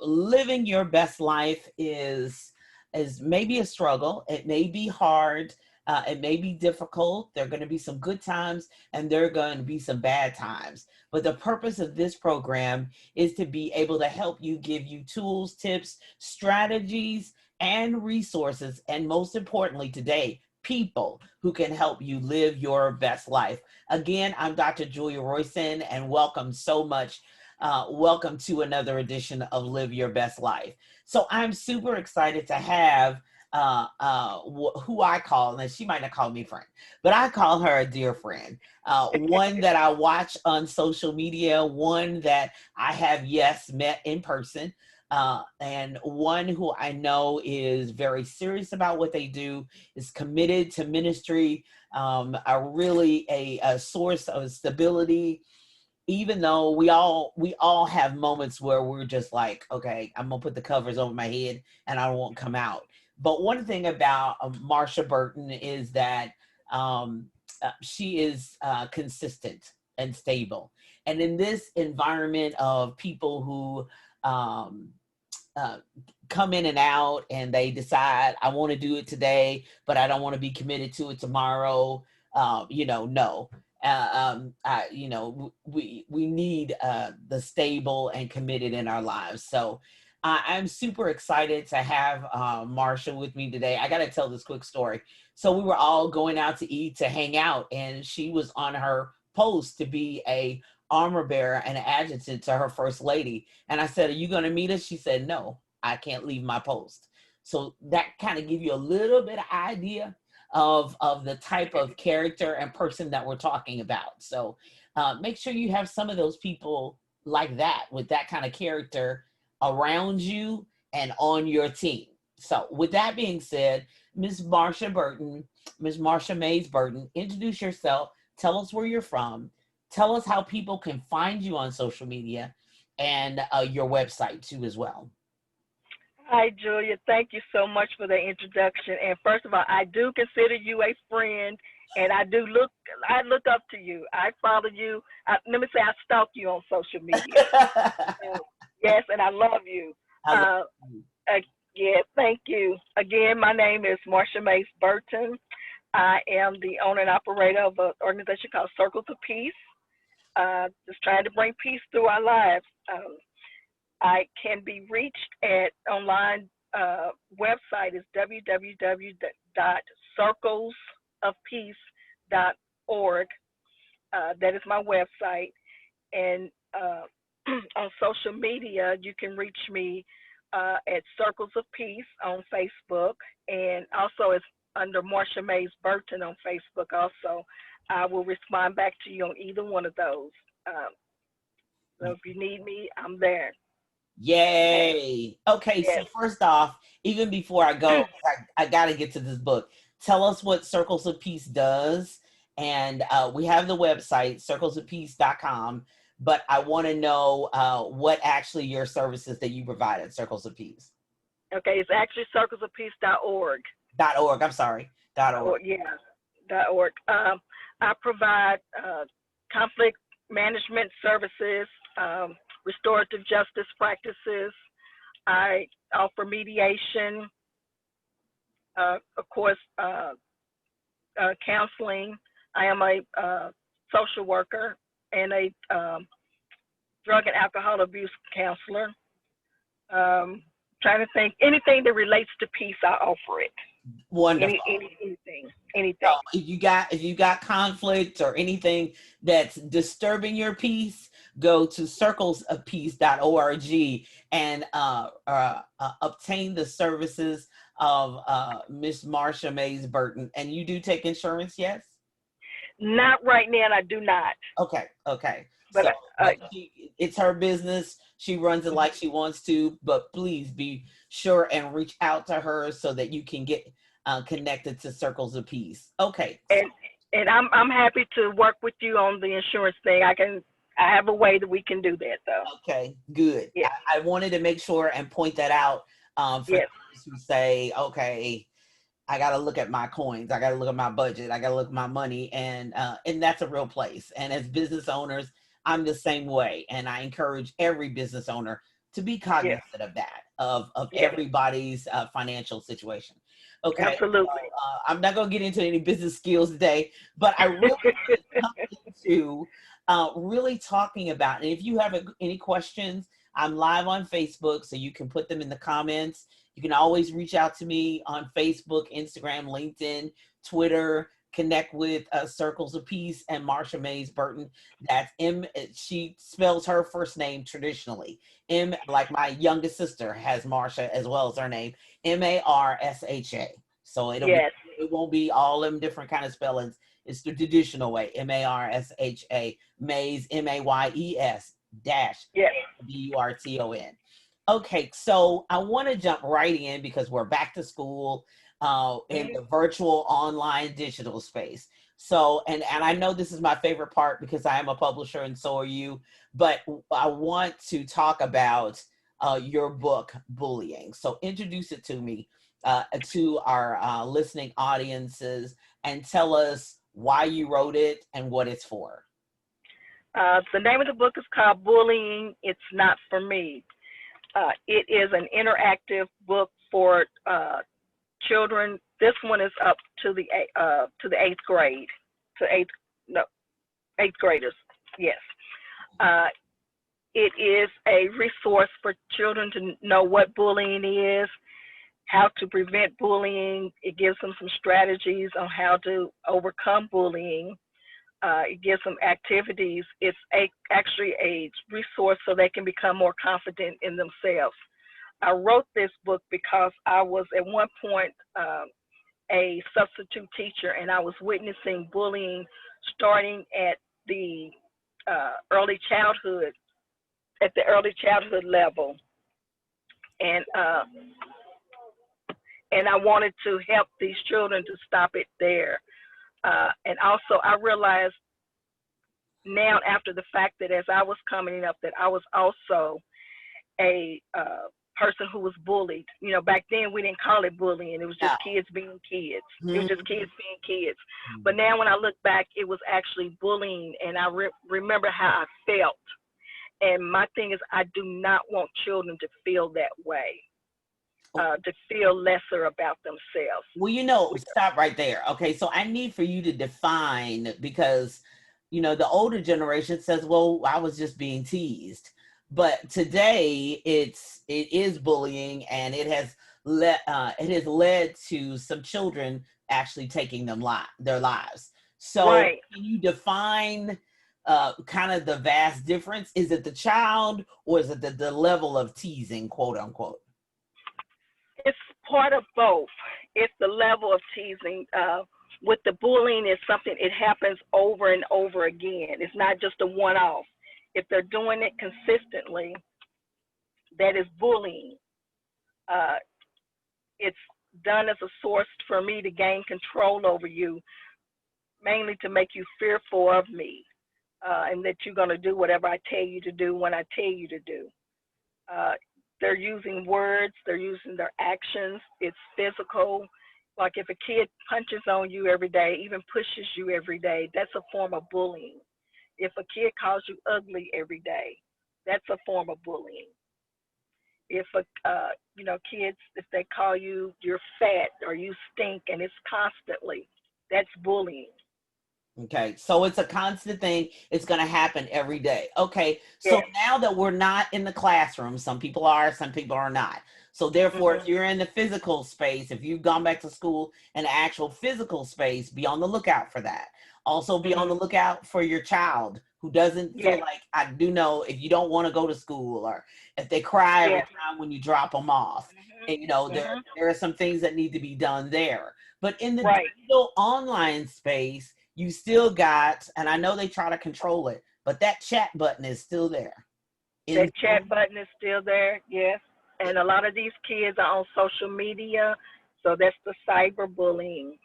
Living your best life is maybe a struggle. It may be hard. It may be difficult. There are going to be some good times and there are going to be some bad times. But the purpose of this program is to be able to help you, give you tools, tips, strategies, and resources. And most importantly, today, people who can help you live your best life. Again, I'm Dr. Julia Royson, and welcome so much. Welcome to another edition of Live Your Best Life. So I'm super excited to have who I call, and she might not call me friend, but I call her a dear friend. One that I watch on social media, one that I have, yes, met in person, and one who I know is very serious about what they do, is committed to ministry, are really a source of stability, even though we all have moments where we're just like, okay, I'm gonna put the covers over my head and I won't come out. But one thing about Marsha Burton is that she is consistent and stable. And in this environment of people who uh, come in and out and they decide, I want to do it today, but I don't want to be committed to it tomorrow, no. We need the stable and committed in our lives. So I'm super excited to have Marsha with me today. I got to tell this quick story. So we were all going out to eat, to hang out, and she was on her post to be a armor bearer and an adjutant to her first lady. And I said, are you going to meet us? She said, no, I can't leave my post. So that kind of give you a little bit of idea of the type of character and person that we're talking about. So make sure you have some of those people like that, with that kind of character around you and on your team. So with that being said, Ms. Marsha Burton, Ms. Marsha Mays Burton, introduce yourself. Tell us where you're from. Tell us how people can find you on social media, and your website too as well. Hi, Julia. Thank you so much for the introduction. And first of all, I do consider you a friend, and I look up to you. I follow you. Let me say, I stalk you on social media. Yes, and I love you. I love Uh, you. yeah, thank you. Again, my name is Marsha Mace Burton. I am the owner and operator of an organization called Circles of Peace, just trying to bring peace through our lives. I can be reached at online website is www.circlesofpeace.org. That is my website. And on social media, you can reach me at Circles of Peace on Facebook, and also it's under Marsha Mays Burton on Facebook. Also, I will respond back to you on either one of those. Um, so if you need me, I'm there. Yay. Okay, so Yes. first off, even before I go, I got to get to this book. Tell us what Circles of Peace does. And we have the website, circlesofpeace.com, but I want to know what actually your services that you provide at Circles of Peace. Okay, it's actually circlesofpeace.org. .org, I'm sorry, .org. Yeah, .org. I provide conflict management services, restorative justice practices. I offer mediation, of course, counseling. I am a social worker and a drug and alcohol abuse counselor. Trying to think, anything that relates to peace, I offer it. Wonderful. So Anything. if you got conflict or anything that's disturbing your peace, go to circlesofpeace.org and obtain the services of Miss Marsha Mays Burton. And you do take insurance, yes? Not right now, and I do not. Okay. But So it's her business. She runs it like she wants to, but please be sure and reach out to her so that you can get connected to Circles of Peace. Okay. and I'm happy to work with you on the insurance thing. I have a way that we can do that though. Okay, good. Yeah. I wanted to make sure and point that out for Yes. those who say, okay, I got to look at my coins. I got to look at my budget. I got to look at my money. And that's a real place. And as business owners, I'm the same way. And I encourage every business owner to be Yes. cognizant of that, of Yes. everybody's financial situation. Okay, so Absolutely. I'm not going to get into any business skills today, but I really want to jump into really talking about, and if you have any questions, I'm live on Facebook, so you can put them in the comments. You can always reach out to me on Facebook, Instagram, LinkedIn, Twitter. Connect with Circles of Peace and Marsha Mays Burton. That's M. She spells her first name traditionally. M, like my youngest sister has Marsha as well as her name. Marsha. So Yes. it won't be all them different kind of spellings. It's the traditional way. Marsha. Mays, Mayes dash Yes. Burton. Okay, so I want to jump right in because we're back to school in the virtual online digital space. So, and I know this is my favorite part because I am a publisher and so are you, but I want to talk about your book, Bullying. So introduce it to our listening audiences, and tell us why you wrote it and what it's for. The name of the book is called Bullying. It's Not for Me. It is an interactive book for children. This one is up to the eighth grade, to eighth graders. Yes. Uh, it is a resource for children to know what bullying is, how to prevent bullying. It gives them some strategies on how to overcome bullying. It gives them activities. It's actually a resource so they can become more confident in themselves. I wrote this book because I was at one point a substitute teacher, and I was witnessing bullying starting at the early childhood, at the early childhood level, and uh, and I wanted to help these children to stop it there. And also, I realized now after the fact that as I was coming up, that I was also a person who was bullied. You know, back then we didn't call it bullying. It was just Now, kids being kids. It was mhm, just kids being kids. But now when I look back, it was actually bullying, and I remember how I felt. And my thing is, I do not want children to feel that way, to feel lesser about themselves. well, stop right there. Okay, so I need for you to define, because the older generation says, "Well, I was just being teased," but today it is bullying, and it has led to some children actually taking their lives. So, Right. can you define kind of the vast difference? Is it the child, or is it the level of teasing, quote unquote? It's part of both. It's the level of teasing. With the bullying, it's something, it happens over and over again. It's not just a one off. If they're doing it consistently, that is bullying. Uh, it's done as a source for me to gain control over you, mainly to make you fearful of me, and that you're going to do whatever I tell you to do when I tell you to do. Uh, they're using words, they're using their actions. It's physical. Like if a kid punches on you every day, even pushes you every day, that's a form of bullying. If a kid calls you ugly every day, that's a form of bullying. If kids, if they call you you're fat or you stink, and it's constantly, that's bullying. Okay, so it's a constant thing. It's going to happen every day. Okay, so Yes. now that we're not in the classroom, some people are, some people are not. So therefore, if Mhm. you're in the physical space, if you've gone back to school in actual physical space, be on the lookout for that. Also, be on the Mhm. lookout for your child who doesn't feel Yes. like, I do know if you don't want to go to school, or if they cry every Yes. time when you drop them off. And Mhm. Mhm. there are some things that need to be done there. But in the Right. digital online space, you still got, and I know they try to control it, but that chat button is still there. In That chat button is still there. Yes. And a lot of these kids are on social media, so that's the cyberbullying.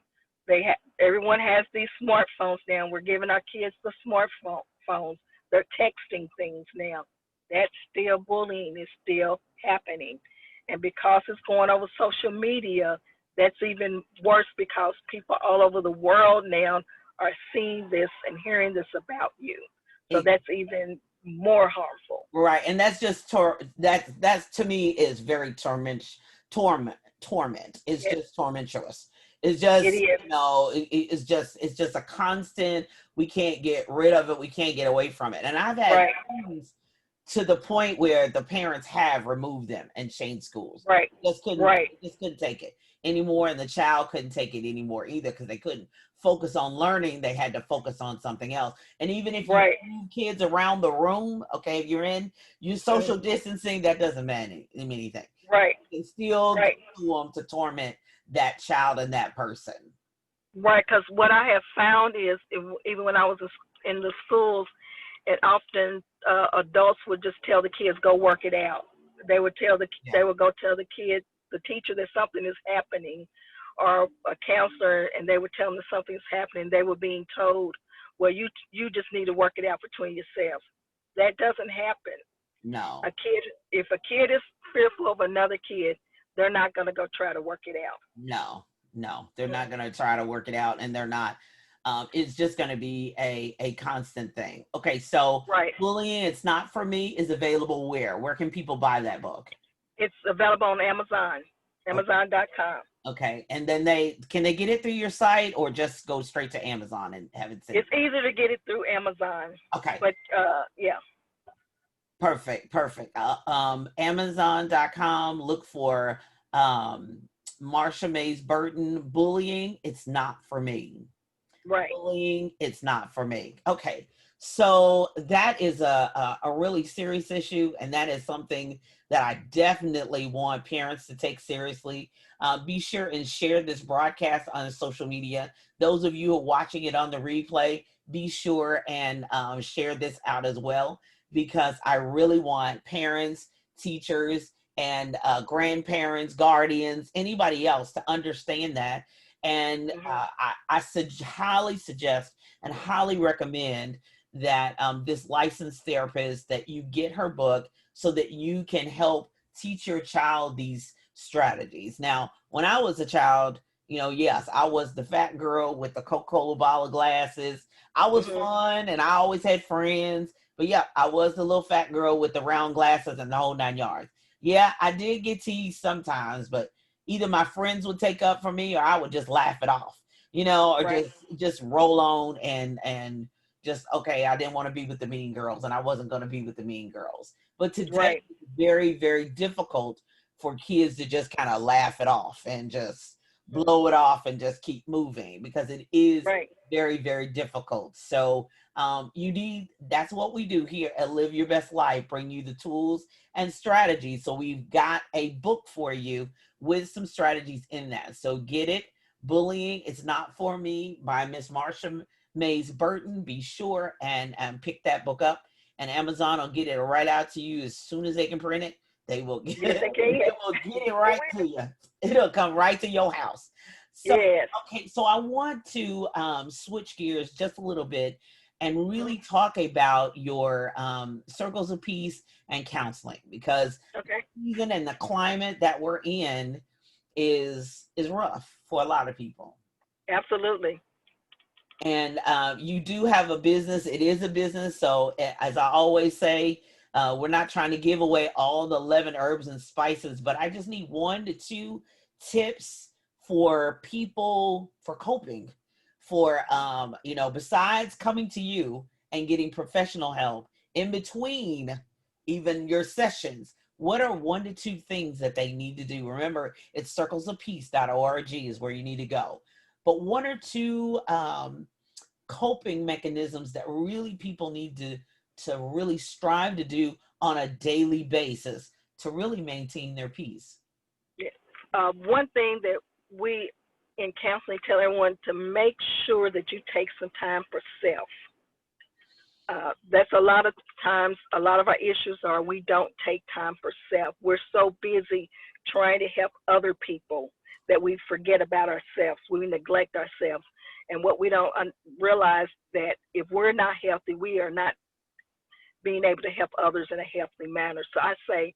Everyone has these smartphones now. We're giving our kids the smartphones. They're texting things now. That's still bullying. Is still happening, and because it's going over social media, that's even worse because people all over the world now are seeing this and hearing this about you. So it, that's even more harmful. Right, and that's just that's to me is very torment. It's Yes, just tormentuous. It's it just, is. it's just a constant. We can't get rid of it. We can't get away from it. And I've had Right, students to the point where the parents have removed them and changed schools. right, right, Just couldn't take it anymore, and the child couldn't take it anymore either because they couldn't focus on learning. They had to focus on something else. And even if you right, move kids around the room, okay, if you're in you social mhm, distancing, that doesn't mean anything. right, They still get right, to them to torment that child and that person. right. Because what I have found is, even when I was in the schools, and often adults would just tell the kids go work it out. Yeah. They would go tell the kid, the teacher, that something is happening, or a counselor, and they would tell them that something is happening. They were being told, well, you just need to work it out between yourselves. That doesn't happen. A No. kid, if a kid is fearful of another kid, they're not going to go try to work it out. No, no, they're not Mm. going to try to work it out, and they're not. It's just going to be a constant thing. Okay, so Right. bullying, it's not for me, is available where? Where can people buy that book? It's available on Amazon, Okay, Amazon.com. okay, and then they get it through your site or just go straight to Amazon and have it sent? It's easy to get it through Amazon, Okay, but yeah. perfect, perfect. Amazon.com. Look for um, Marsha Mays Burton, bullying. It's not for me. Right. Bullying, it's not for me. Okay, so that is a really serious issue, and that is something that I definitely want parents to take seriously. Be sure and share this broadcast on social media. Those of you who are watching it on the replay, be sure and share this out as well, because I really want parents, teachers, and grandparents, guardians, anybody else to understand that. And Hmm. highly suggest and highly recommend that this licensed therapist, that you get her book so that you can help teach your child these strategies. Now, when I was a child, yes, I was the fat girl with the Coca-Cola bottle glasses. I was Hmm. fun and I always had friends. But yeah, I was the little fat girl with the round glasses and the whole 9 yards. Yeah, I did get teased sometimes, but either my friends would take up for me or I would just laugh it off, or Right. just roll on and just, okay, I didn't want to be with the mean girls and I wasn't going to be with the mean girls. But today Right. it's very, very difficult for kids to just kind of laugh it off and just Mhm. blow it off and just keep moving, because it is Right. very, very difficult. So that's what we do here at Live Your Best Life, bring you the tools and strategies. So we've got a book for you with some strategies in that. So get it. Bullying, It's Not For Me by Miss Marsha Mays Burton. Be sure and pick that book up. And Amazon will get it right out to you as soon as they can print it. They will get Yes, it. they can. They will get it right to you. It'll come right to your house. So, Yes. okay, so I want to switch gears just a little bit and really talk about your circles of peace and counseling, because Okay. season and the climate that we're in is rough for a lot of people. Absolutely. And you do have a business. It is a business. So as I always say, we're not trying to give away all the 11 herbs and spices, but I just need 1 to 2 tips for people for coping, for besides coming to you and getting professional help in between even your sessions. What are 1 to 2 things that they need to do? Remember, it's circlesofpeace.org is where you need to go. But 1 or 2 coping mechanisms that really people need to really strive to do on a daily basis to really maintain their peace. Yeah. One thing that we in counseling tell everyone to make sure that you take some time for self. That's a lot of times, a lot of our issues are we don't take time for self. We're so busy trying to help other people that we forget about ourselves. We neglect ourselves. And what we don't realize that if we're not healthy, we are not being able to help others in a healthy manner. So I say,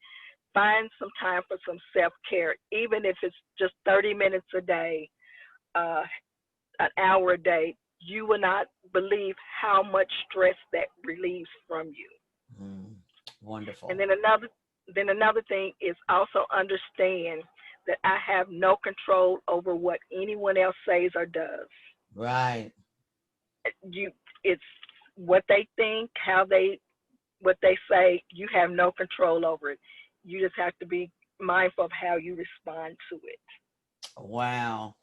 find some time for some self-care, even if it's just 30 minutes a day, uh, an hour a day. You will not believe how much stress that relieves from you. Mm, And wonderful. then another thing is also understand that I have no control over what anyone else says or does. Right. You it's what they think, how they what they say, you have no control over it. You just have to be mindful of how you respond to it. Wow.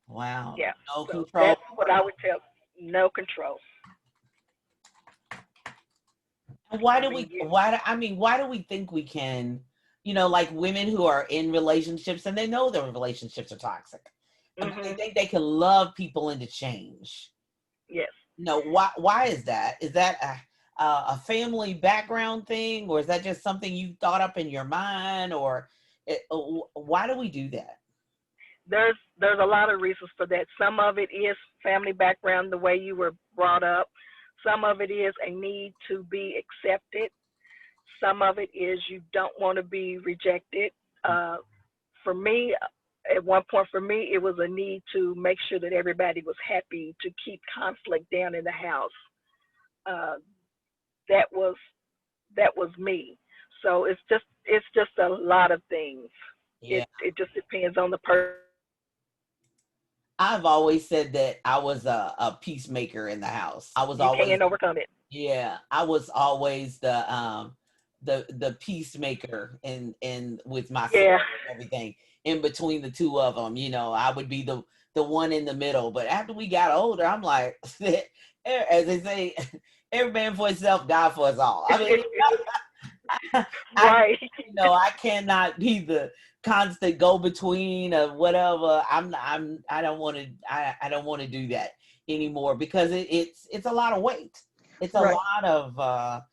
Wow. Yeah. No So control. that's what I would tell. No control. Why I do mean, we why do, I mean why do we think we can, like women who are in relationships and they know their relationships are toxic, but they mhm. think they can love people into change. Yes. Why is that? Is that a family background thing, or is that just something you thought up in your mind, or why do we do that? There's a lot of reasons for that. Some of it is family background, the way you were brought up. Some of it is a need to be accepted. Some of it is you don't want to be rejected. Uh, for me, at one point, for me, it was a need to make sure that everybody was happy, to keep conflict down in the house. Uh, that was that was me. So it's just a lot of things. Yeah, It just depends on the person. I've always said that I was a peacemaker in the house. I was You always, can overcome it. yeah, I was always the peacemaker in with my sister Yeah. and everything. In between the two of them, I would be the one in the middle. But after we got older, I'm like, as they say, every man for himself, God for us all. I mean, I Right. I cannot be the constant go between of whatever. I don't want to I don't want to do that anymore because it's a lot of weight. It's a Right. lot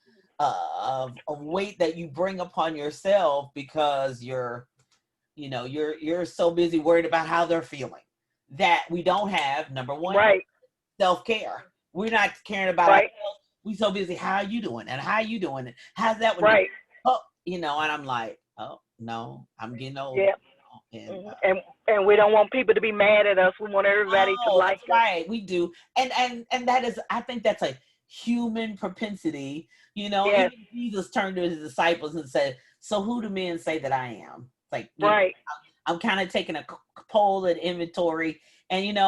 of weight that you bring upon yourself because you're so busy worried about how they're feeling that we don't have number one Right. self-care. We're not caring about Right. ourselves. We so busy, how are you doing? And how you doing? And how's that one doing? Right. Oh, and I'm like, oh no, I'm getting older. Yeah. And And we don't want people to be mad at us. We want everybody to oh, like that's us. right. We do. And that is, I think that's a human propensity. Yes. Even Jesus turned to his disciples and said, so who do men say that I am? Like, Right. I'm kind of taking a poll and inventory, and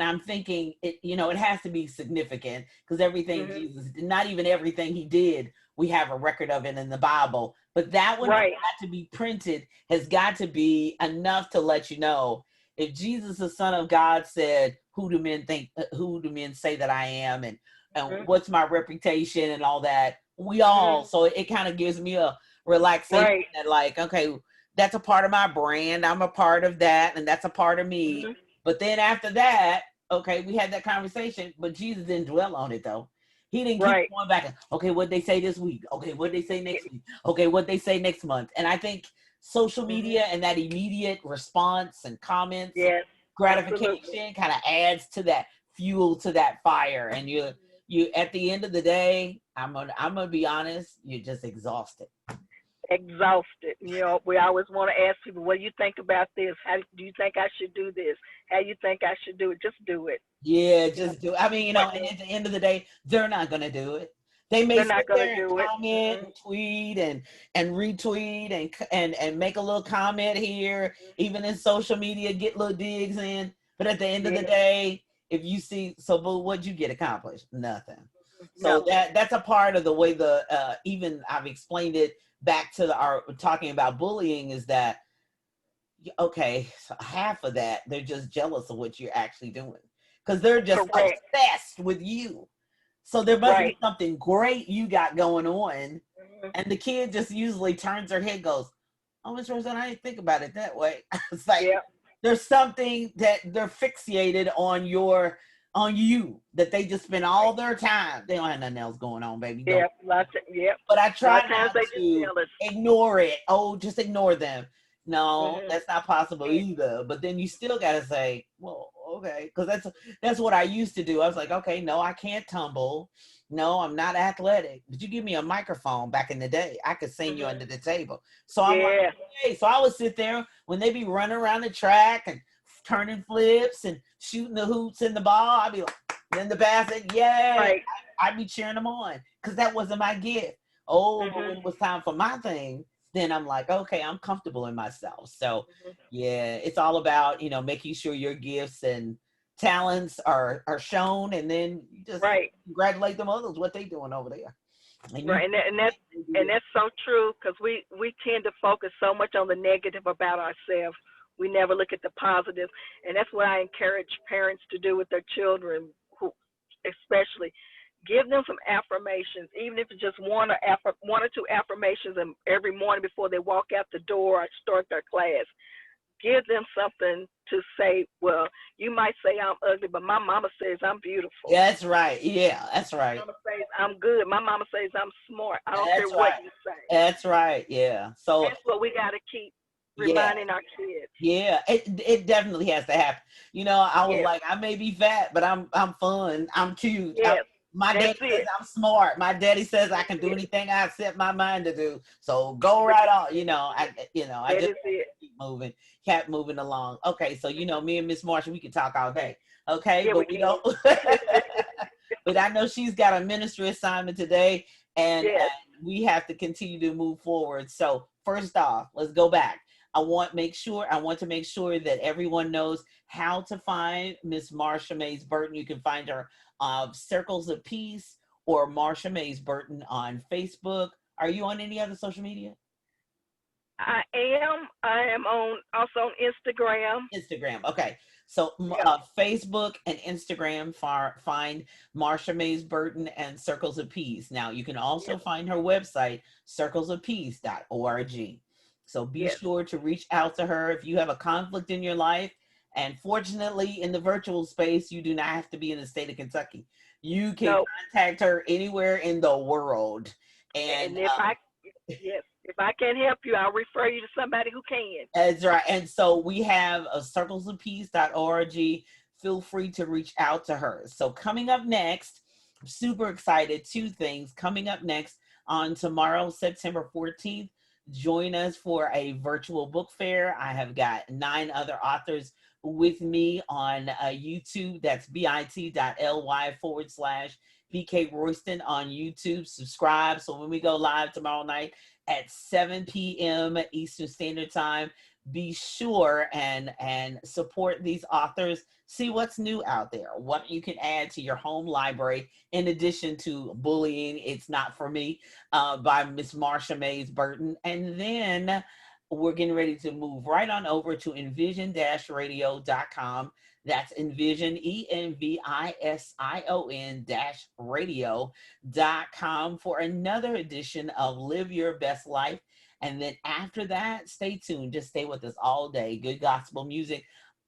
I'm thinking it has to be significant because everything Mhm. Jesus, not even everything he did, we have a record of it in the Bible. But that one has Right. got to be printed, has got to be enough to let you know if Jesus, the Son of God, said, who do men say that I am, and Mhm. what's my reputation and all that, we all, Mhm. so it kind of gives me a relaxation Right. that, like, okay, that's a part of my brand. I'm a part of that, and that's a part of me. Mhm. But then after that, okay, we had that conversation, but Jesus didn't dwell on it though. He didn't keep Right. going back and, okay, what they say this week? Okay, what they say Yeah. next week? Okay, what they say next month? And I think social Mhm. media and that immediate response and comments and Yes. Absolutely. gratification kind of adds to that fuel to that fire. And you at the end of the day, I'm gonna be honest, you're just exhausted. Exhausted. We always want to ask people, what do you think about this? How do you think I should do this? How you think I should do it? Just do it. Yeah, You know just do. I mean, what? and at the end of the day, they're not gonna do it. They may They're sit not gonna there and do it. comment and tweet and retweet and make a little comment here, even in social media, get little digs in. But at the end of the Yeah. day, if you see, so but what'd you get accomplished? Nothing. So Nothing. that's a part of the way the even I've explained it back to our talking about bullying is that okay, so half of that they're just jealous of what you're actually doing because they're just Correct. obsessed with you. So there must be Right. something great you got going on, Mhm. and the kid just usually turns their head, goes, "Oh, Miss Roseanne, I didn't think about it that way." It's like Yeah. there's something that they're fixated on you that they just spend all their time. They don't have nothing else going on, baby. Don't. Yeah. Yeah. But I A lot try of times not they just to jealous. ignore it. Oh, just ignore them. No, Mhm. that's not possible Yeah. either. But then you still gotta say, well, okay, because that's what I used to do. I was like, okay, no, I can't tumble. No, I'm not athletic. But you give me a microphone back in the day, I could sing you Mhm. under the table. So I'm like, Yeah. hey, so I would sit there when they be running around the track and turning flips and shooting the hoops in the ball. I'd be like, then the basket, yay! Right. I'd be cheering them on because that wasn't my gift. Oh, but Mhm. when it was time for my thing, then I'm like, okay, I'm comfortable in myself. So Mhm. yeah, it's all about, making sure your gifts and talents are shown, and then you just Right. congratulate them others what they doing over there. And you Right. And that's so true because we tend to focus so much on the negative about ourselves. We never look at the positive, and that's what I encourage parents to do with their children, who especially give them some affirmations, even if it's just one or two affirmations every morning before they walk out the door or start their class. Give them something to say. Well, you might say I'm ugly, but my mama says I'm beautiful. that's right. Yeah, that's My right. mama says I'm good. My mama says I'm smart. I don't care That's what right. you say. That's right. Yeah. So That's what we got to keep yeah, reminding our kids. yeah, it definitely has to happen. I was Yes, like, I may be fat, but I'm fun. I'm cute. yes, My that's daddy says it. I'm smart. My daddy says I That's can do it. anything I set my mind to do. So go right on. I That just is it. keep moving, kept moving along. Okay, so me and Miss Marsha, we could talk all day. Okay, Yeah, we but we can. don't. But I know she's got a ministry assignment today, and Yes. we have to continue to move forward. So first off, let's go back. I want to make sure that everyone knows how to find Miss Marsha Mays Burton. You can find her Circles of Peace or Marsha Mays Burton on Facebook. Are you on any other social media? I am. I am on also on Instagram. Instagram. Okay. So Yeah. Facebook and Instagram find Marsha Mays Burton and Circles of Peace. Now you can also Yes. find her website, circlesofpeace.org. So be Yes. sure to reach out to her if you have a conflict in your life. And fortunately, in the virtual space, you do not have to be in the state of Kentucky. You can No. contact her anywhere in the world. And And if I yes, if I can't help you, I'll refer you to somebody who can. That's right. And so we have a circlesofpeace.org. Feel free to reach out to her. So coming up next, I'm super excited. Two things coming up next on tomorrow, September 14th. Join us for a virtual book fair. I have got 9 other authors with me on YouTube. That's bit.ly/. BK Royston on YouTube. Subscribe. So when we go live tomorrow night at 7 p.m. Eastern Standard Time, be sure and support these authors. See what's new out there, what you can add to your home library in addition to Bullying It's Not For Me by Miss Marsha Mays Burton. And then we're getting ready to move right on over to envision-radio.com. That's envision, envision-radio.com for another edition of Live Your Best Life. And then after that, stay tuned. Just stay with us all day. Good gospel music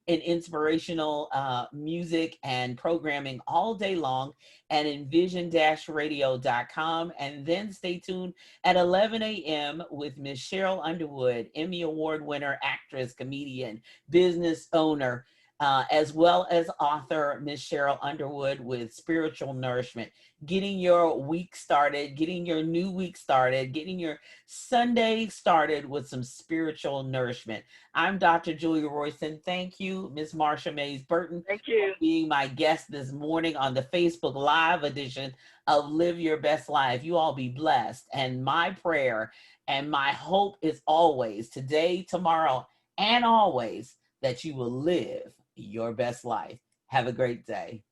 and inspirational music and programming all day long at envision-radio.com. And then stay tuned at 11 a.m. with Miss Cheryl Underwood, Emmy Award winner, actress, comedian, business owner, as well as author Miss Cheryl Underwood with Spiritual Nourishment, getting your week started, getting your new week started, getting your Sunday started with some spiritual nourishment. I'm Dr. Julia Royston. Thank you, Miss Marsha Mays Burton, Thank for you. being my guest this morning on the Facebook Live edition of Live Your Best Life. You all be blessed. And my prayer and my hope is always, today, tomorrow, and always, that you will live your best life. Have a great day.